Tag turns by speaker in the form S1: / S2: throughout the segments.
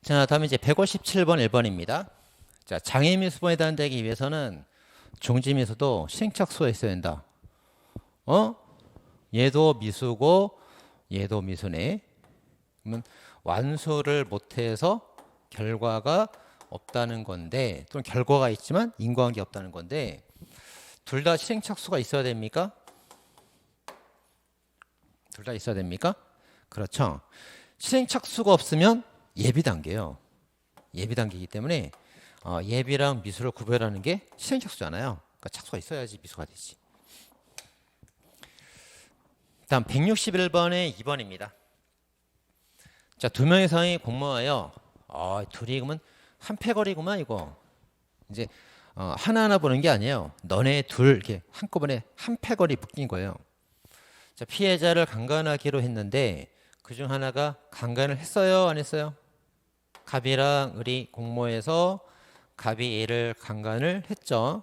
S1: 자, 다음에 이제 157번 1번입니다. 자, 장애미수범에 해당되기 위해서는 중지미수도 시행착수가 있어야 된다. 얘도 미수고 얘도 미수네. 그러면 완수를 못해서 결과가 없다는 건데, 또는 결과가 있지만 인과관계 없다는 건데, 둘 다 시행착수가 있어야 됩니까? 둘 다 있어야 됩니까? 그렇죠. 시행착수가 없으면 예비단계예요. 예비단계이기 때문에 예비랑 미수를 구별하는 게 시행착수잖아요. 그러니까 착수가 있어야지 미수가 되지. 다음 161번에 2번입니다. 자, 두 명 이상이 공모하여 둘이 그러면 한 패거리구만 이거. 이제 하나하나 보는 게 아니에요. 너네 둘 이렇게 한꺼번에 한 패거리 묶인 거예요. 자, 피해자를 강간하기로 했는데 그중 하나가 강간을 했어요, 안 했어요? 갑이랑 을이 공모해서 갑이 얘를 강간을 했죠.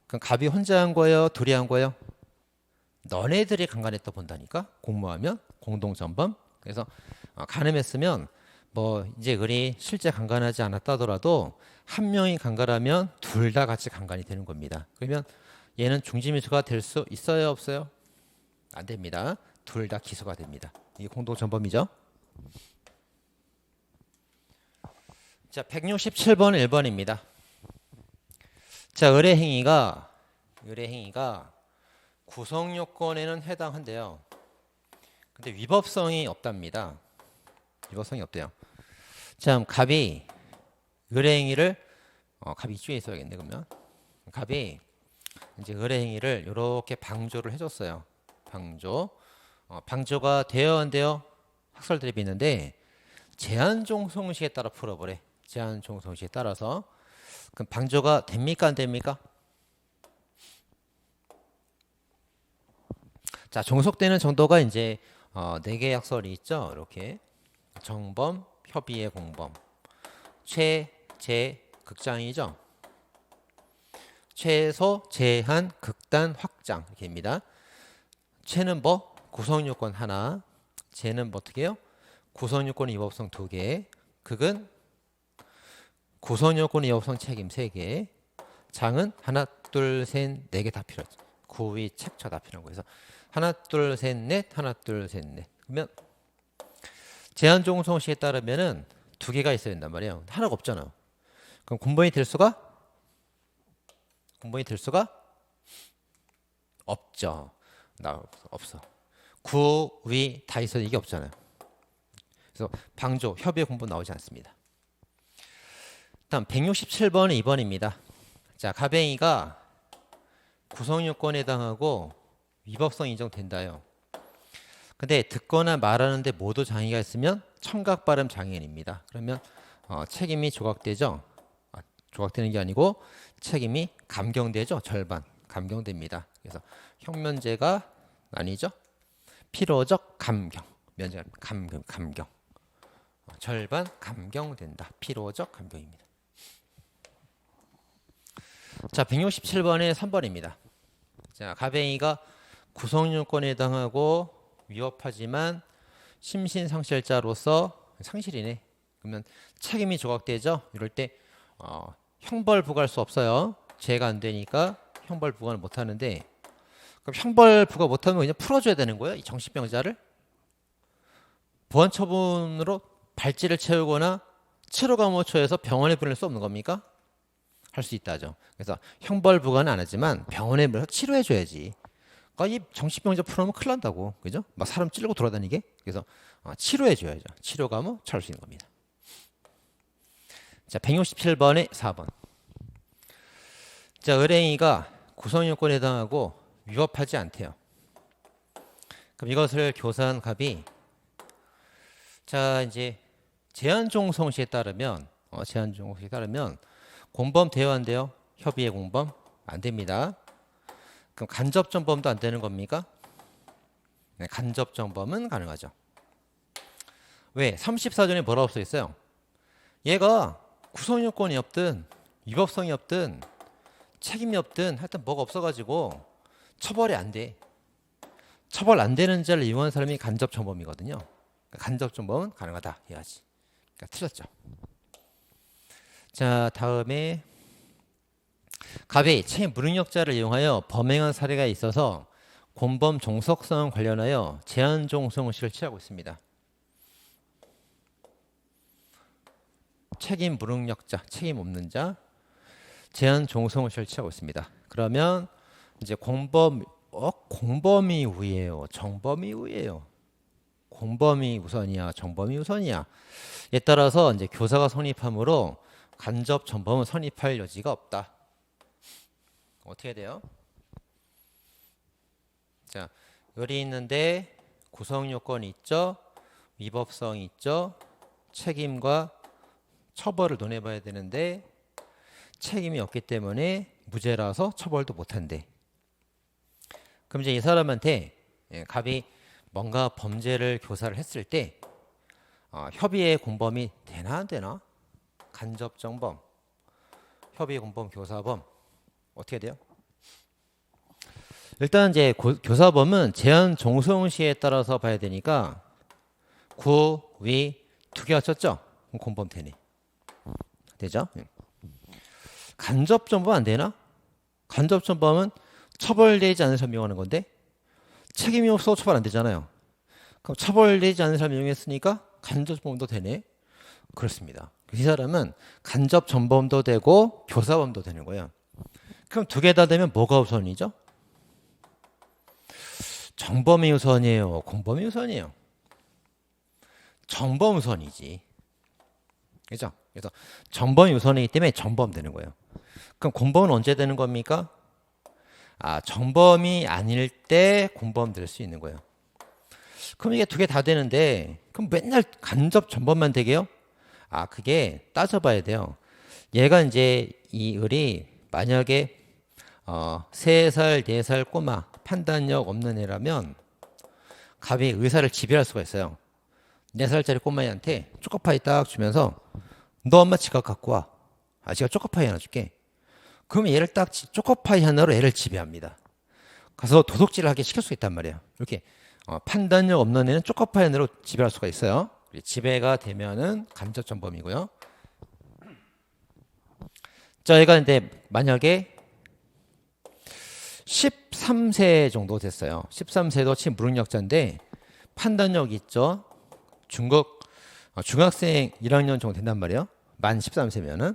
S1: 그럼 갑이 혼자 한 거예요, 둘이 한 거예요? 너네들이 강간했다 본다니까. 공모하면 공동전범. 그래서 가늠했으면 뭐 이제 을이 실제 강간하지 않았다 하더라도 한 명이 강간하면 둘 다 같이 강간이 되는 겁니다. 그러면 얘는 중지미수가 될 수 있어요, 없어요? 안 됩니다. 둘 다 기소가 됩니다. 이게 공동전범이죠. 자, 167번 1번입니다. 자, 의뢰 행위가 구성 요건에는 해당한대요. 근데 위법성이 없답니다. 위법성이 없대요. 자, 갑이 의뢰 행위를 갑이 이쪽에 있어야겠네. 그러면 갑이 이제 의뢰 행위를 이렇게 방조를 해줬어요. 방조가 돼요, 안 돼요? 학설 대립이 있는데 제한 종속식에 따라 풀어보래. 제한 종속식에 따라서. 그럼 방조가 됩니까, 안 됩니까? 자, 종속되는 정도가 이제 4개의 학설이 있죠. 이렇게 정범, 협의의 공범, 제, 극장이죠. 최소, 제한, 극단, 확장 이렇게입니다. 최는 뭐? 구성요건 하나. 제는 뭐 어떻게 해요? 구성요건 위법성 2개. 극은 구성요건 위법성 책임 3개. 장은 하나, 둘, 셋, 4개 다 필요하죠. 구위, 책처 다 필요한 거예요. 그래서 하나, 둘, 셋, 넷, 하나, 둘, 셋, 넷. 그러면 제한 종속식에 따르면은 2개가 있어야 된단 말이에요. 하나가 없잖아. 그럼 군번이 될 수가 없죠. 없어. 구, 위 다 있어도 이게 없잖아요. 그래서 방조, 협의 공부 나오지 않습니다. 다음 167번 2번입니다. 자, 갑행위가 구성요건에 해당하고 위법성 인정된다요. 근데 듣거나 말하는데 모두 장애가 있으면 청각 발음 장애인입니다. 그러면 책임이 조각되죠. 조각되는 게 아니고 책임이 감경되죠. 절반 감경됩니다. 그래서 형면제가 아니죠. 필요적 감경, 면제 감경, 절반 감경된다. 필요적 감경입니다. 자, 167번에 3번입니다. 자, 갑행위가 구성요건에 해당하고 위협하지만 심신상실자로서 상실이네. 그러면 책임이 조각되죠. 이럴 때 형벌 부과할 수 없어요. 죄가 안 되니까 형벌 부과를 못 하는데, 그럼 형벌 부과 못 하면 그냥 풀어줘야 되는 거예요. 이 정신병자를 보안 처분으로 발찌를 채우거나 치료감호처에서 병원에 보낼 수 없는 겁니까? 할 수 있다죠. 그래서 형벌 부과는 안 하지만 병원에 보내서 치료해 줘야지. 그러니까 이 정신병자 풀어놓으면 큰일 난다고. 그죠? 막 사람 찌르고 돌아다니게. 그래서 치료해 줘야죠. 치료감호 처할 수 있는 겁니다. 자, 167번에 4번. 자, 의뢰행위가 구성요건에 해당하고 위법하지 않대요. 그럼 이것을 교사한 갑이 자, 이제 제한종성시에 따르면 공범 돼요, 안 돼요? 협의의 공범 안 됩니다. 그럼 간접정범도 안 되는 겁니까? 네, 간접정범은 가능하죠. 왜? 34조에 뭐라고 써 있어요? 얘가 구성요건이 없든 위법성이 없든 책임이 없든 하여튼 뭐가 없어가지고 처벌이 안 돼. 처벌 안 되는 자를 이용한 사람이 간접정범이거든요. 그러니까 간접정범은 가능하다 해야지. 그러니까 틀렸죠. 자, 다음에 갑이 책임 무능력자를 이용하여 범행한 사례가 있어서 공범 종속성 관련하여 제한 종속의식을 취하고 있습니다. 책임 무능력자, 책임 없는 자, 제한 종속의식을 취하고 있습니다. 그러면 이제 공범이 우위예요, 정범이 우위예요. 공범이 우선이야, 정범이 우선이야. 에 따라서 이제 교사가 성립함으로 간접 전범은 성립할 여지가 없다. 어떻게 돼요? 자, 열이 있는데 구성 요건이 있죠, 위법성이 있죠, 책임과 처벌을 논해봐야 되는데 책임이 없기 때문에 무죄라서 처벌도 못한대. 그럼 이제 이 사람한테 갑이 뭔가 범죄를 교사를 했을 때 협의의 공범이 되나 안 되나? 간접정범, 협의의 공범, 교사범 어떻게 돼요? 일단 이제 교사범은 제한 종속시에 따라서 봐야 되니까 구, 위 두 개가 쳤죠? 그럼 공범 되네. 되죠? 간접정범 안 되나? 간접정범은 처벌되지 않은 사람 이용하는 건데 책임이 없어 처벌 안 되잖아요. 그럼 처벌되지 않은 사람 이용했으니까 간접정범도 되네. 그렇습니다. 이 사람은 간접정범도 되고 교사범도 되는 거예요. 그럼 두 개 다 되면 뭐가 우선이죠? 정범이 우선이에요, 공범이 우선이에요? 정범 우선이지. 그죠? 그래서 정범이 우선이기 때문에 정범 되는 거예요. 그럼 공범은 언제 되는 겁니까? 정범이 아닐 때 공범 될 수 있는 거예요. 그럼 이게 두 개 다 되는데 그럼 맨날 간접 전범만 되게요? 그게 따져봐야 돼요. 얘가 이제 이 을이 만약에 3살, 4살 꼬마 판단력 없는 애라면 갑이 의사를 지배할 수가 있어요. 4살짜리 꼬마애한테 초코파이 딱 주면서 너 엄마 지갑 갖고 와. 제가 초코파이 하나 줄게. 그러면 얘를 딱 초코파이 하나로 애를 지배합니다. 가서 도둑질을 하게 시킬 수 있단 말이에요. 이렇게 판단력 없는 애는 초코파이 하나로 지배할 수가 있어요. 지배가 되면은 간접전범이고요. 자, 얘가 근데 만약에 13세 정도 됐어요. 13세도 치 무능력자인데 판단력 있죠. 중학생 1학년 정도 된단 말이에요. 만 13세면은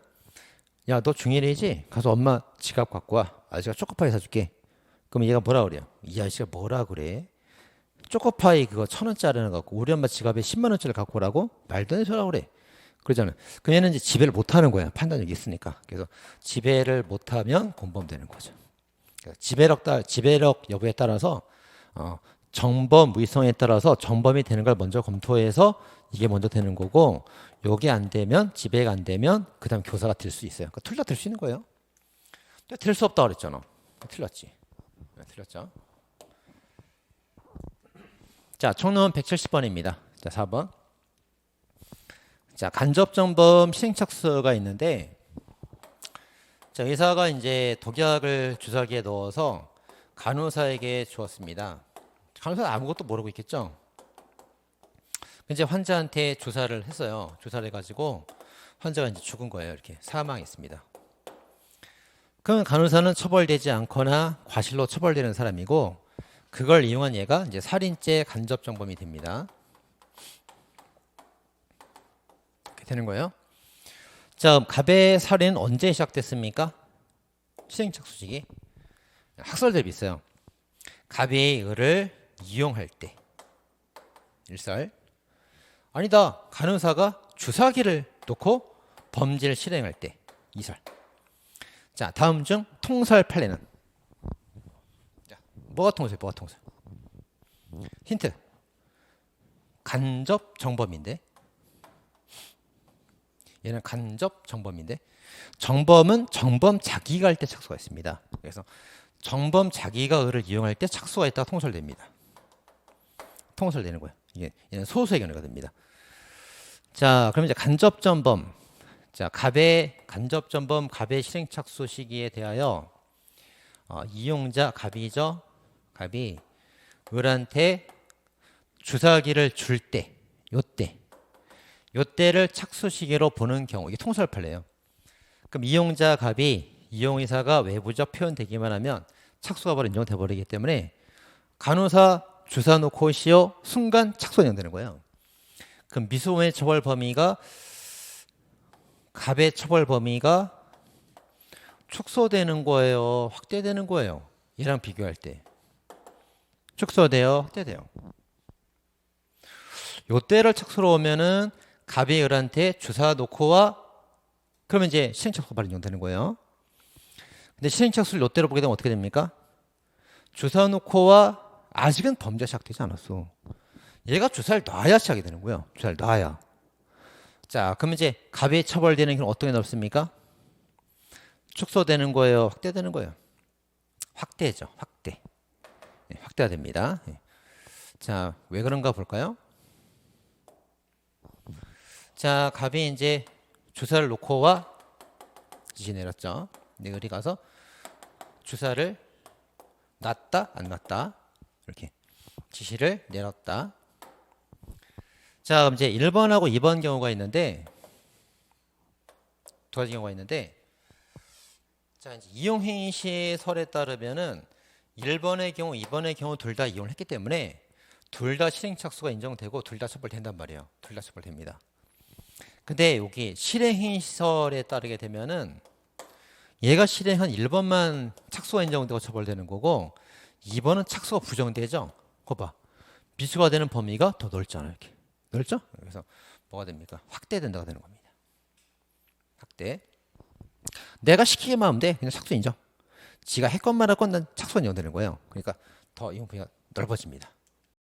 S1: 야, 너 중1이지? 가서 엄마 지갑 갖고 와. 아저씨가 초코파이 사줄게. 그럼 얘가 뭐라 그래요? 이 아저씨가 뭐라 그래? 초코파이 그거 1,000원짜리는 갖고 우리 엄마 지갑에 10만 원짜리 갖고 오라고? 말도 안 되는 소리라고 그래. 그러잖아요. 그럼 얘는 이제 지배를 못하는 거야. 판단력이 있으니까. 그래서 지배를 못하면 공범되는 거죠. 그러니까 지배력 여부에 따라서 정범 무의성에 따라서 정범이 되는 걸 먼저 검토해서 이게 먼저 되는 거고, 요게 안 되면, 지배가 안 되면 그 다음 교사가 될 수 있어요. 그러니까 둘 다 될 수 있는 거예요. 될 수 없다고 그랬잖아. 틀렸지. 틀렸죠. 자, 총론 170번입니다. 자, 4번. 자, 간접정범 시행착수가 있는데, 자, 의사가 이제 독약을 주사기에 넣어서 간호사에게 주었습니다. 간호사는 아무것도 모르고 있겠죠. 이제 환자한테 주사를 했어요. 주사를 해가지고 환자가 이제 죽은 거예요. 이렇게 사망했습니다. 그러면 간호사는 처벌되지 않거나 과실로 처벌되는 사람이고, 그걸 이용한 얘가 이제 살인죄 간접정범이 됩니다. 이렇게 되는 거예요. 자, 갑의 살인은 언제 시작됐습니까? 시행착수식이 학설 대비 있어요. 갑이 을을 이용할 때 1살. 아니다, 간호사가 주사기를 놓고 범죄를 실행할 때 2살. 자, 다음 중 통살 판례는? 자, 뭐가 통살? 힌트. 간접 정범인데, 얘는 간접 정범인데, 정범은 정범 자기가 할 때 착수가 있습니다. 그래서 정범 자기가 을을 이용할 때 착수가 있다가 통살됩니다. 통살되는 거예요. 얘는 소수의 견해가 됩니다. 자, 그럼 이제 간접전범. 자, 간접전범 갑의 실행착수 시기에 대하여 이용자 갑이죠. 갑이 을한테 주사기를 줄 때, 요때를 착수 시기로 보는 경우, 이게 통살 판례예요. 그럼 이용자 갑이 이용의사가 외부적 표현되기만 하면 착수가 바로 인정돼 버리기 때문에 간호사 주사 놓고 시오 순간 착수가 인정되는 거예요. 그럼 미수범의 처벌 범위가 갑의 처벌 범위가 축소되는 거예요, 확대되는 거예요? 얘랑 비교할 때 축소돼요, 확대돼요? 요때를 착수로 오면은 갑이 을한테 주사 놓고와 그러면 이제 실행착수가 바로 인정되는 거예요. 근데 실행착수를 요때로 보게 되면 어떻게 됩니까? 주사 놓고와 아직은 범죄가 시작되지 않았어. 얘가 주사를 놔야 시작이 되는 거예요. 주사를 놔야. 자, 그러면 이제 갑이 처벌되는 경우는 어떻게 넓습니까? 축소되는 거예요, 확대되는 거예요? 확대죠, 확대. 네, 확대가 됩니다. 네. 자, 왜 그런가 볼까요? 자, 갑이 이제 주사를 놓고와 지시 내렸죠. 네, 의리 가서 주사를 놨다, 안 놨다 이렇게 지시를 내렸다. 자, 그럼 이제 1번하고 2번 경우가 있는데 두 가지 경우가 있는데 자, 이제 이용행위 시의 설에 따르면은 1번의 경우, 2번의 경우 둘 다 이용을 했기 때문에 둘 다 실행착수가 인정되고 둘 다 처벌된단 말이에요. 둘 다 처벌됩니다. 근데 여기 실행행위 시설에 따르게 되면은 얘가 실행한 1번만 착수가 인정되고 처벌되는 거고 2번은 착수가 부정되죠. 그거 봐. 미수가 되는 범위가 더 넓잖아요. 이렇게. 넓죠? 그래서 뭐가 됩니까? 확대된다가 되는 겁니다. 확대. 내가 시키기만 하면 돼. 그냥 착수 인정. 지가 했건 말할 건 난 착수가 인정되는 거예요. 그러니까 더 이용 범위가 넓어집니다.